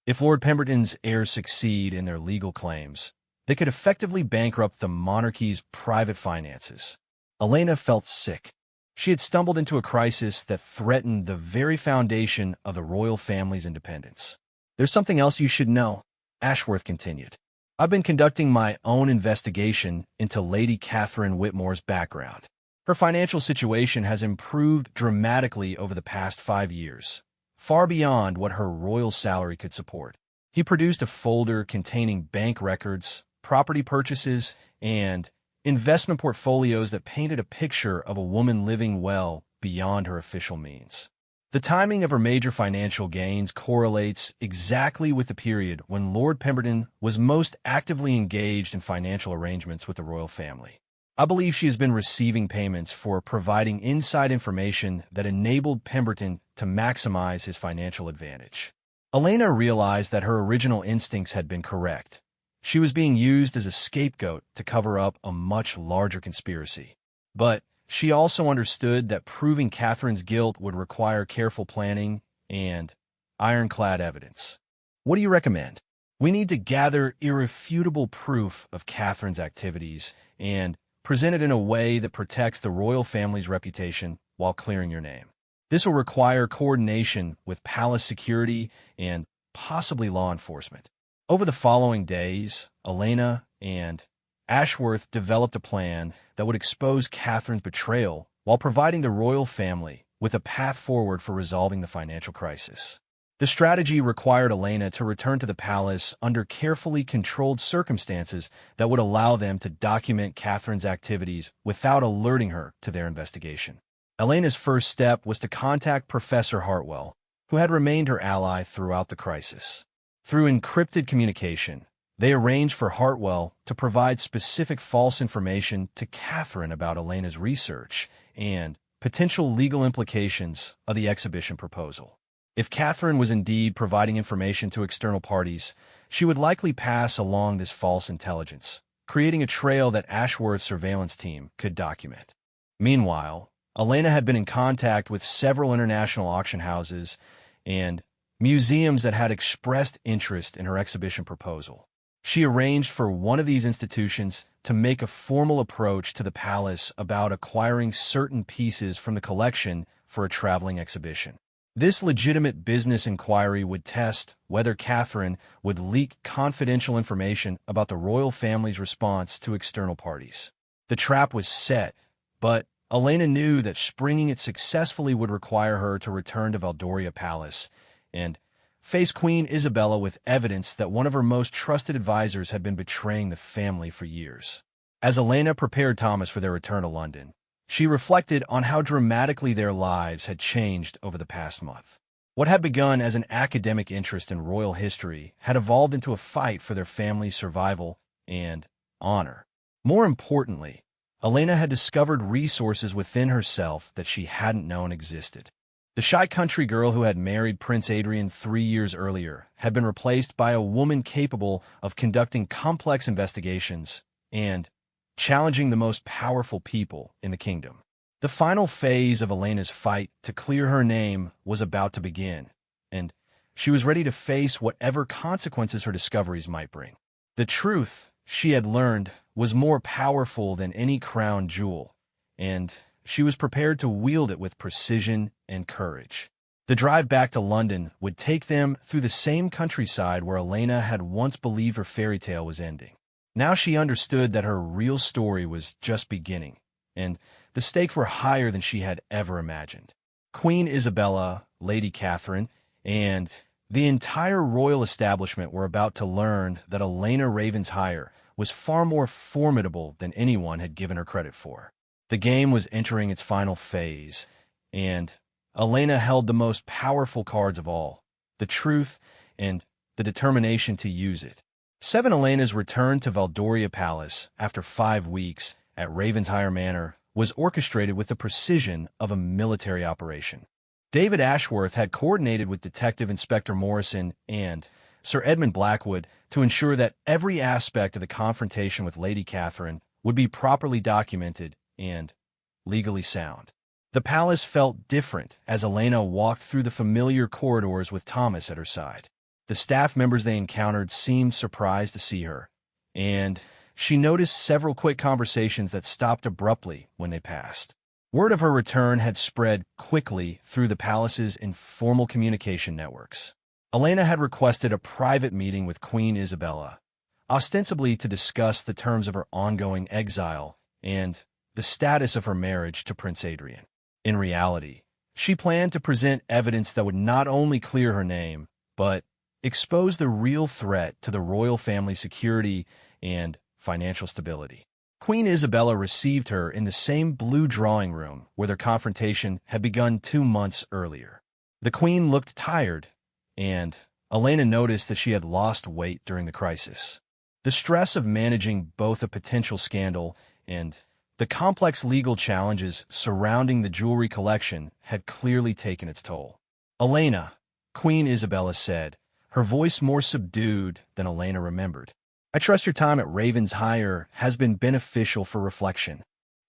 If Lord Pemberton's heirs succeed in their legal claims, they could effectively bankrupt the monarchy's private finances. Elena felt sick. She had stumbled into a crisis that threatened the very foundation of the royal family's independence. There's something else you should know, Ashworth continued. I've been conducting my own investigation into Lady Catherine Whitmore's background. Her financial situation has improved dramatically over the past 5 years, far beyond what her royal salary could support. He produced a folder containing bank records, property purchases, and investment portfolios that painted a picture of a woman living well beyond her official means. The timing of her major financial gains correlates exactly with the period when Lord Pemberton was most actively engaged in financial arrangements with the royal family. I believe she has been receiving payments for providing inside information that enabled Pemberton to maximize his financial advantage. Elena realized that her original instincts had been correct. She was being used as a scapegoat to cover up a much larger conspiracy. But she also understood that proving Catherine's guilt would require careful planning and ironclad evidence. What do you recommend? We need to gather irrefutable proof of Catherine's activities and present it in a way that protects the royal family's reputation while clearing your name. This will require coordination with palace security and possibly law enforcement. Over the following days, Elena and Ashworth developed a plan that would expose Catherine's betrayal while providing the royal family with a path forward for resolving the financial crisis. The strategy required Elena to return to the palace under carefully controlled circumstances that would allow them to document Catherine's activities without alerting her to their investigation. Elena's first step was to contact Professor Hartwell, who had remained her ally throughout the crisis. Through encrypted communication, they arranged for Hartwell to provide specific false information to Catherine about Elena's research and potential legal implications of the exhibition proposal. If Catherine was indeed providing information to external parties, she would likely pass along this false intelligence, creating a trail that Ashworth's surveillance team could document. Meanwhile, Elena had been in contact with several international auction houses and museums that had expressed interest in her exhibition proposal. She arranged for one of these institutions to make a formal approach to the palace about acquiring certain pieces from the collection for a traveling exhibition. This legitimate business inquiry would test whether Catherine would leak confidential information about the royal family's response to external parties. The trap was set, but Elena knew that springing it successfully would require her to return to Valdoria Palace and face Queen Isabella with evidence that one of her most trusted advisors had been betraying the family for years. As Elena prepared Thomas for their return to London, she reflected on how dramatically their lives had changed over the past month. What had begun as an academic interest in royal history had evolved into a fight for their family's survival and honor. More importantly, Elena had discovered resources within herself that she hadn't known existed. The shy country girl who had married Prince Adrian 3 years earlier had been replaced by a woman capable of conducting complex investigations and challenging the most powerful people in the kingdom. The final phase of Elena's fight to clear her name was about to begin, and she was ready to face whatever consequences her discoveries might bring. The truth, she had learned, was more powerful than any crown jewel, and she was prepared to wield it with precision and courage. The drive back to London would take them through the same countryside where Elena had once believed her fairy tale was ending. Now she understood that her real story was just beginning, and the stakes were higher than she had ever imagined. Queen Isabella, Lady Catherine, and the entire royal establishment were about to learn that Elena Ravenshire was far more formidable than anyone had given her credit for. The game was entering its final phase, and Elena held the most powerful cards of all, the truth and the determination to use it. 7 Elena's return to Valdoria Palace after 5 weeks at Ravenshire Manor was orchestrated with the precision of a military operation. David Ashworth had coordinated with Detective Inspector Morrison and Sir Edmund Blackwood to ensure that every aspect of the confrontation with Lady Catherine would be properly documented and legally sound. The palace felt different as Elena walked through the familiar corridors with Thomas at her side. The staff members they encountered seemed surprised to see her, and she noticed several quick conversations that stopped abruptly when they passed. Word of her return had spread quickly through the palace's informal communication networks. Elena had requested a private meeting with Queen Isabella, ostensibly to discuss the terms of her ongoing exile and the status of her marriage to Prince Adrian. In reality, she planned to present evidence that would not only clear her name, but expose the real threat to the royal family's security and financial stability. Queen Isabella received her in the same blue drawing room where their confrontation had begun 2 months earlier. The queen looked tired, and Elena noticed that she had lost weight during the crisis. The stress of managing both a potential scandal and the complex legal challenges surrounding the jewelry collection had clearly taken its toll. "Elena," Queen Isabella said, her voice more subdued than Elena remembered. "I trust your time at Ravenshire has been beneficial for reflection.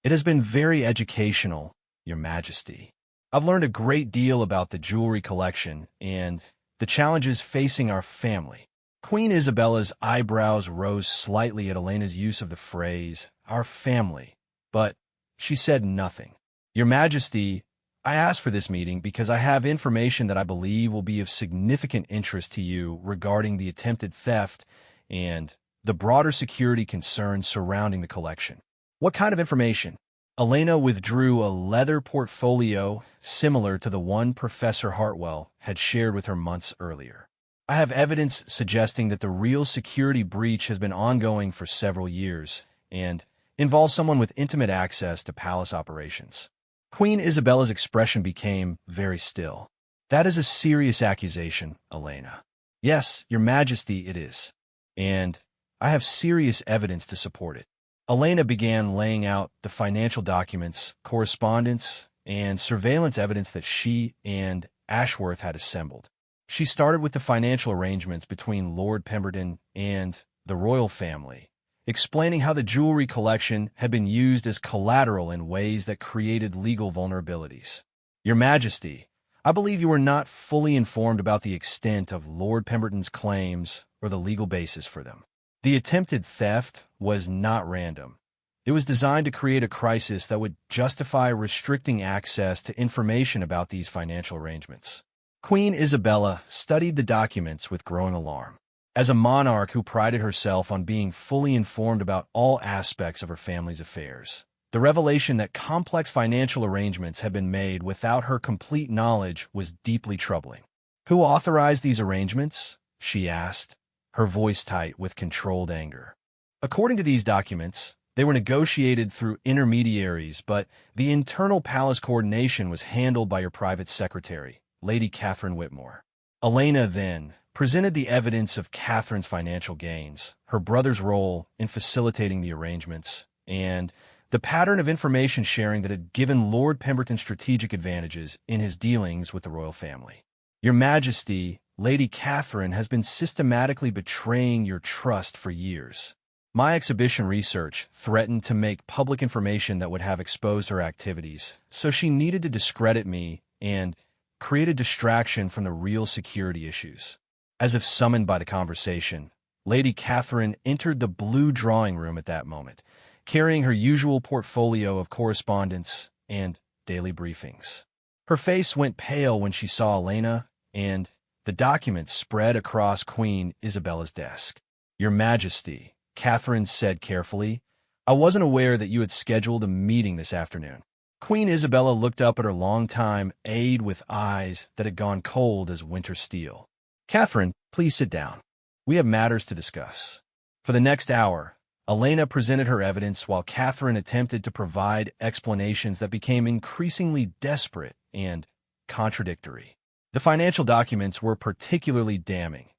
It has been very educational, Your Majesty. I've learned a great deal about the jewelry collection and the challenges facing our family." Queen Isabella's eyebrows rose slightly at Elena's use of the phrase, "our family," but she said nothing. "Your Majesty, I asked for this meeting because I have information that I believe will be of significant interest to you regarding the attempted theft and the broader security concerns surrounding the collection." "What kind of information?" Elena withdrew a leather portfolio similar to the one Professor Hartwell had shared with her months earlier. "I have evidence suggesting that the real security breach has been ongoing for several years and involves someone with intimate access to palace operations." Queen Isabella's expression became very still. "That is a serious accusation, Elena." "Yes, Your Majesty, it is. And I have serious evidence to support it." Elena began laying out the financial documents, correspondence, and surveillance evidence that she and Ashworth had assembled. She started with the financial arrangements between Lord Pemberton and the royal family, explaining how the jewelry collection had been used as collateral in ways that created legal vulnerabilities. "Your Majesty, I believe you are not fully informed about the extent of Lord Pemberton's claims or the legal basis for them. The attempted theft was not random. It was designed to create a crisis that would justify restricting access to information about these financial arrangements." Queen Isabella studied the documents with growing alarm. As a monarch who prided herself on being fully informed about all aspects of her family's affairs, the revelation that complex financial arrangements had been made without her complete knowledge was deeply troubling. "Who authorized these arrangements?" she asked, her voice tight with controlled anger. "According to these documents, they were negotiated through intermediaries, but the internal palace coordination was handled by your private secretary, Lady Catherine Whitmore." Elena then presented the evidence of Catherine's financial gains, her brother's role in facilitating the arrangements, and the pattern of information sharing that had given Lord Pemberton strategic advantages in his dealings with the royal family. "Your Majesty, Lady Catherine has been systematically betraying your trust for years. My exhibition research threatened to make public information that would have exposed her activities, so she needed to discredit me and create a distraction from the real security issues." As if summoned by the conversation, Lady Catherine entered the blue drawing room at that moment, carrying her usual portfolio of correspondence and daily briefings. Her face went pale when she saw Elena, and the documents spread across Queen Isabella's desk. "Your Majesty," Catherine said carefully, "I wasn't aware that you had scheduled a meeting this afternoon." Queen Isabella looked up at her longtime aide with eyes that had gone cold as winter steel. "Catherine, please sit down. We have matters to discuss." For the next hour, Elena presented her evidence while Catherine attempted to provide explanations that became increasingly desperate and contradictory. The financial documents were particularly damning.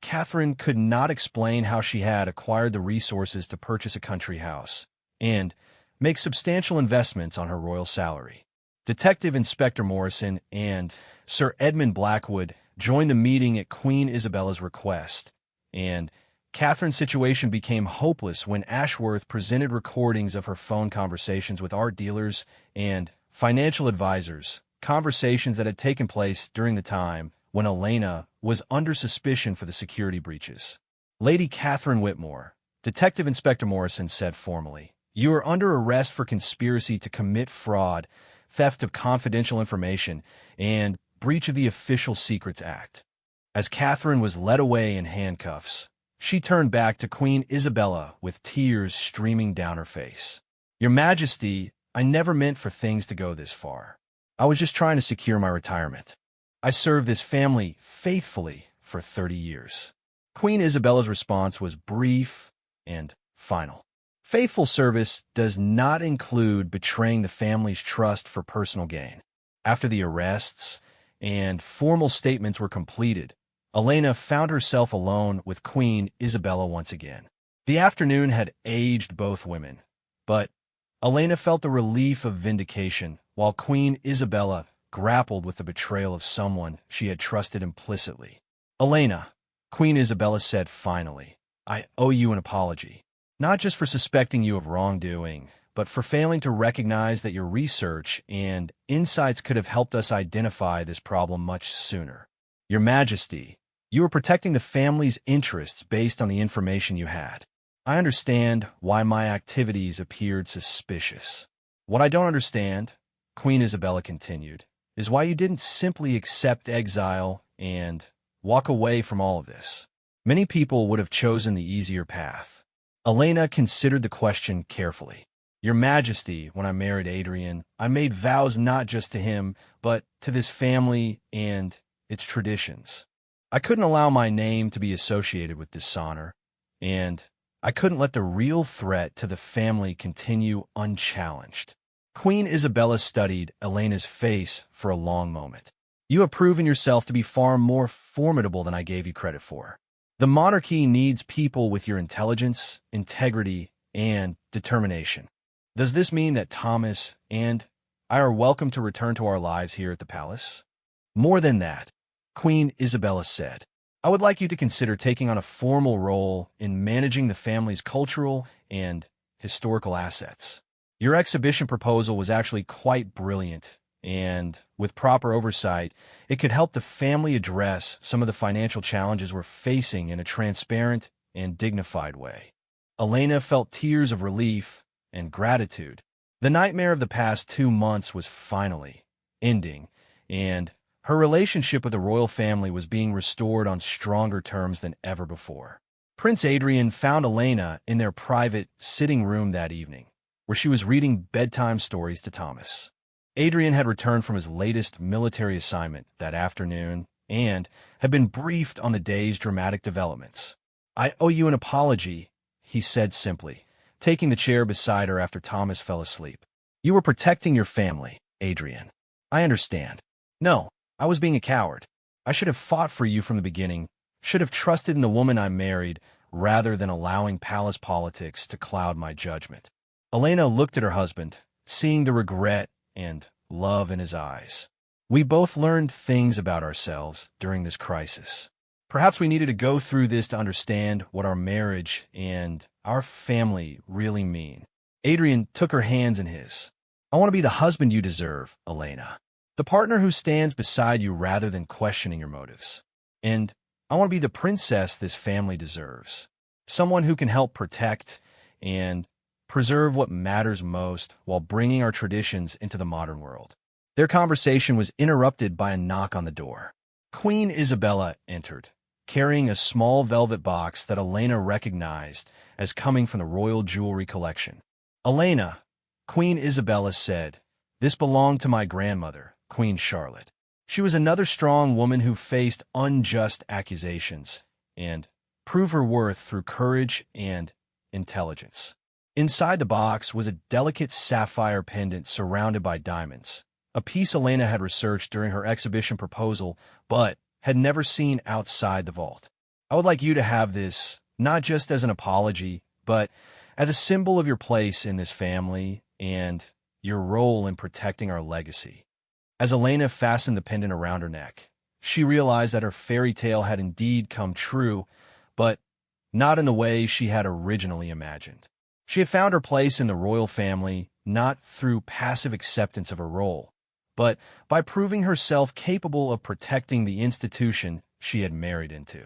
Catherine could not explain how she had acquired the resources to purchase a country house and make substantial investments on her royal salary. Detective Inspector Morrison and Sir Edmund Blackwood joined the meeting at Queen Isabella's request, and Catherine's situation became hopeless when Ashworth presented recordings of her phone conversations with art dealers and financial advisors, conversations that had taken place during the time when Elena was under suspicion for the security breaches. Lady Catherine Whitmore, Detective Inspector Morrison said formally, "You are under arrest for conspiracy to commit fraud, theft of confidential information, and breach of the Official Secrets Act." As Catherine was led away in handcuffs, she turned back to Queen Isabella with tears streaming down her face. "Your Majesty, I never meant for things to go this far. I was just trying to secure my retirement. I served this family faithfully for 30 years. Queen Isabella's response was brief and final. Faithful service does not include betraying the family's trust for personal gain. After the arrests and formal statements were completed, Elena found herself alone with Queen Isabella once again. The afternoon had aged both women, but Elena felt the relief of vindication, while Queen Isabella grappled with the betrayal of someone she had trusted implicitly. "Elena," Queen Isabella said finally, "I owe you an apology, not just for suspecting you of wrongdoing, but for failing to recognize that your research and insights could have helped us identify this problem much sooner. Your Majesty, you were protecting the family's interests based on the information you had. I understand why my activities appeared suspicious. What I don't understand," Queen Isabella continued, "is why you didn't simply accept exile and walk away from all of this. Many people would have chosen the easier path." Elena considered the question carefully. "Your Majesty, when I married Adrian, I made vows not just to him, but to this family and its traditions. I couldn't allow my name to be associated with dishonor, and I couldn't let the real threat to the family continue unchallenged." Queen Isabella studied Elena's face for a long moment. "You have proven yourself to be far more formidable than I gave you credit for. The monarchy needs people with your intelligence, integrity, and determination. Does this mean that Thomas and I are welcome to return to our lives here at the palace?" "More than that," Queen Isabella said. "I would like you to consider taking on a formal role in managing the family's cultural and historical assets. Your exhibition proposal was actually quite brilliant, and with proper oversight, it could help the family address some of the financial challenges we're facing in a transparent and dignified way." Elena felt tears of relief and gratitude. The nightmare of the past 2 months was finally ending, and her relationship with the royal family was being restored on stronger terms than ever before. Prince Adrian found Elena in their private sitting room that evening, where she was reading bedtime stories to Thomas. Adrian had returned from his latest military assignment that afternoon and had been briefed on the day's dramatic developments. "I owe you an apology," he said simply, taking the chair beside her after Thomas fell asleep. "You were protecting your family, Adrian. I understand. No, I was being a coward. I should have fought for you from the beginning, should have trusted in the woman I married, rather than allowing palace politics to cloud my judgment." Elena looked at her husband, seeing the regret and love in his eyes. "We both learned things about ourselves during this crisis. Perhaps we needed to go through this to understand what our marriage and our family really mean." Adrian took her hands in his. "I want to be the husband you deserve, Elena. The partner who stands beside you rather than questioning your motives. And I want to be the princess this family deserves. Someone who can help protect and preserve what matters most while bringing our traditions into the modern world." Their conversation was interrupted by a knock on the door. Queen Isabella entered, carrying a small velvet box that Elena recognized as coming from the royal jewelry collection. "Elena," Queen Isabella said, "this belonged to my grandmother, Queen Charlotte. She was another strong woman who faced unjust accusations and proved her worth through courage and intelligence." Inside the box was a delicate sapphire pendant surrounded by diamonds, a piece Elena had researched during her exhibition proposal, but had never seen outside the vault. "I would like you to have this, not just as an apology, but as a symbol of your place in this family and your role in protecting our legacy." As Elena fastened the pendant around her neck, she realized that her fairy tale had indeed come true, but not in the way she had originally imagined. She had found her place in the royal family not through passive acceptance of her role, but by proving herself capable of protecting the institution she had married into.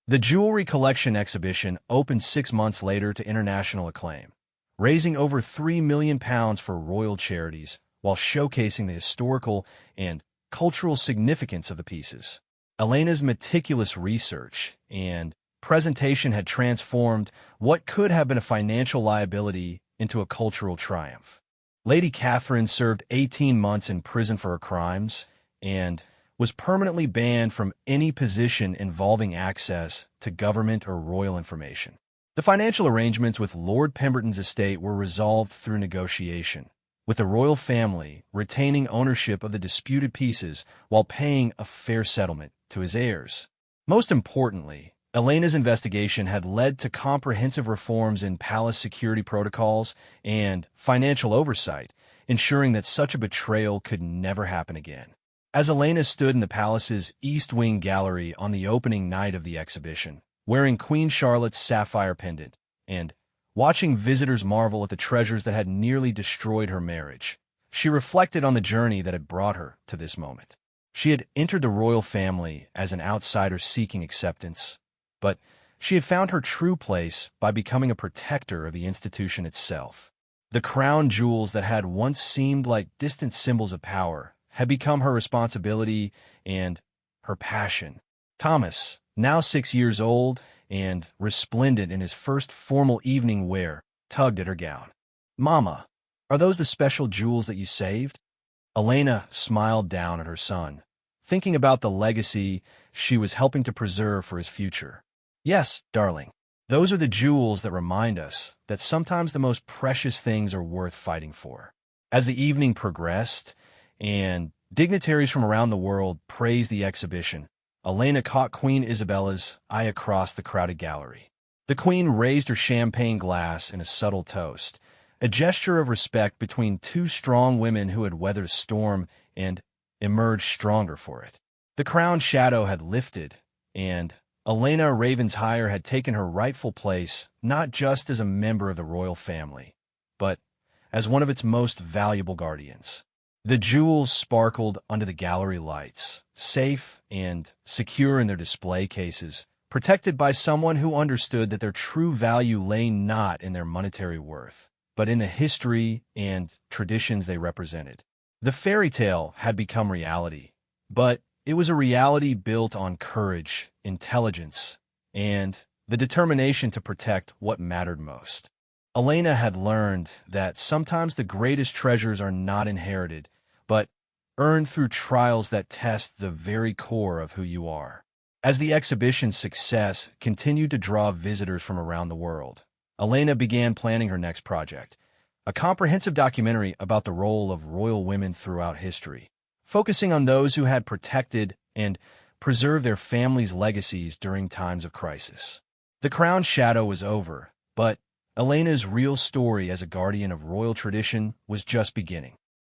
The jewelry collection exhibition opened 6 months later to international acclaim, raising over £3 million for royal charities while showcasing the historical and cultural significance of the pieces. Elena's meticulous research and presentation had transformed what could have been a financial liability into a cultural triumph. Lady Catherine served 18 months in prison for her crimes and was permanently banned from any position involving access to government or royal information. The financial arrangements with Lord Pemberton's estate were resolved through negotiation, with the royal family retaining ownership of the disputed pieces while paying a fair settlement to his heirs. Most importantly, Elena's investigation had led to comprehensive reforms in palace security protocols and financial oversight, ensuring that such a betrayal could never happen again. As Elena stood in the palace's East Wing gallery on the opening night of the exhibition, wearing Queen Charlotte's sapphire pendant, and watching visitors marvel at the treasures that had nearly destroyed her marriage, she reflected on the journey that had brought her to this moment. She had entered the royal family as an outsider seeking acceptance, but she had found her true place by becoming a protector of the institution itself. The crown jewels that had once seemed like distant symbols of power had become her responsibility and her passion. Thomas, now 6 years old and resplendent in his first formal evening wear, tugged at her gown. "Mama, are those the special jewels that you saved?" Elena smiled down at her son, thinking about the legacy she was helping to preserve for his future. "Yes, darling. Those are the jewels that remind us that sometimes the most precious things are worth fighting for." As the evening progressed, and dignitaries from around the world praised the exhibition, Elena caught Queen Isabella's eye across the crowded gallery. The Queen raised her champagne glass in a subtle toast, a gesture of respect between two strong women who had weathered a storm and emerged stronger for it. The crown shadow had lifted, and Elena Ravenshire had taken her rightful place not just as a member of the royal family, but as one of its most valuable guardians. The jewels sparkled under the gallery lights, safe and secure in their display cases, protected by someone who understood that their true value lay not in their monetary worth, but in the history and traditions they represented. The fairy tale had become reality, but it was a reality built on courage, intelligence, and the determination to protect what mattered most. Elena had learned that sometimes the greatest treasures are not inherited, but earned through trials that test the very core of who you are. As the exhibition's success continued to draw visitors from around the world, Elena began planning her next project, a comprehensive documentary about the role of royal women throughout history, focusing on those who had protected and preserved their families' legacies during times of crisis. The crown shadow was over, but Elena's real story as a guardian of royal tradition was just beginning.